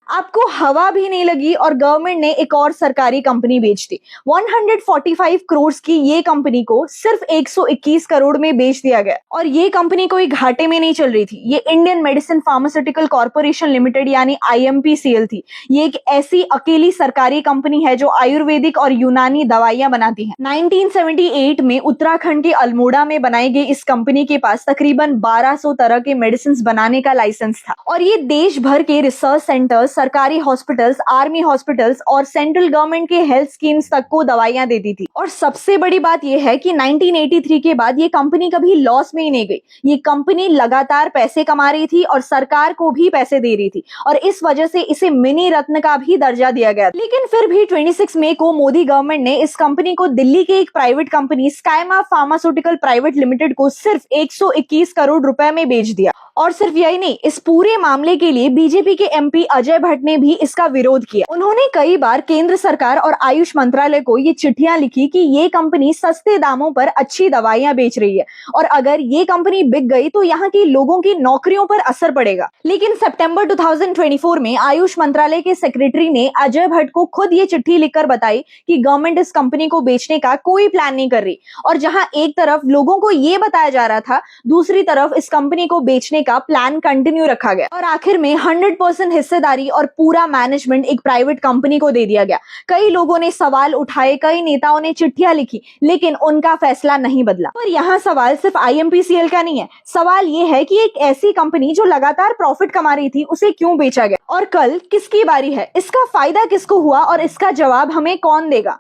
आपको हवा भी नहीं लगी और गवर्नमेंट ने एक और सरकारी कंपनी बेच दी। 145 करोड़ की ये कंपनी को सिर्फ 121 करोड़ में बेच दिया गया और ये कंपनी कोई घाटे में नहीं चल रही थी। ये Indian medicine pharmaceutical corporation limited यानी IMPCL थी। ये एक ऐसी अकेली सरकारी कंपनी है जो आयुर्वेदिक और यूनानी दवाइयां बनाती है। 1978 में उत्तराखंड के अल्मोड़ा में बनाई गई इस कंपनी के पास तकरीबन 1200 तरह के मेडिसिन बनाने का लाइसेंस था और ये देश भर के रिसर्च सेंटर्स, सरकारी हॉस्पिटल्स, आर्मी हॉस्पिटल्स और सेंट्रल गवर्नमेंट के हेल्थ स्कीम्स तक को दवाइयां देती थी। और सबसे बड़ी बात यह है कि 1983 के बाद ये कंपनी कभी लॉस में ही नहीं गई। ये कंपनी लगातार पैसे कमा रही थी और सरकार को भी पैसे दे रही थी और इस वजह से इसे मिनी रत्न का भी दर्जा दिया गया। लेकिन फिर भी 26 मई को मोदी गवर्नमेंट ने इस कंपनी को दिल्ली के एक private company Skyma pharmaceutical private limited को सिर्फ 121 करोड़ रुपए में बेच दिया। और सिर्फ यही नहीं, इस पूरे मामले के लिए बीजेपी के MP अजय भट्ट ने भी इसका विरोध किया। उन्होंने कई बार केंद्र सरकार और आयुष मंत्रालय को ये चिट्ठियां लिखी कि ये कंपनी सस्ते दामों पर अच्छी दवाइयां बेच रही है और अगर ये कंपनी बिक गई तो यहाँ के लोगों की नौकरियों पर असर पड़ेगा। लेकिन सितंबर 2024 में आयुष मंत्रालय के सेक्रेटरी ने अजय भट्ट को खुद ये चिट्ठी लिखकर बताई कि गवर्नमेंट इस कंपनी को बेचने का कोई प्लान नहीं कर रही। और जहां एक तरफ लोगों को ये बताया जा रहा था, दूसरी तरफ इस कंपनी को बेचने का प्लान कंटिन्यू रखा गया और आखिर में 100% हिस्सेदारी और पूरा मैनेजमेंट एक प्राइवेट कंपनी को दे दिया गया। कई लोगों ने सवाल उठाए, कई नेताओं ने चिट्ठियां लिखी, लेकिन उनका फैसला नहीं बदला। पर यहाँ सवाल सिर्फ IMPCL का नहीं है। सवाल ये है कि एक ऐसी कंपनी जो लगातार प्रॉफिट कमा रही थी, उसे क्यों बेचा गया और कल किसकी बारी है? इसका फायदा किसको हुआ और इसका जवाब हमें कौन देगा?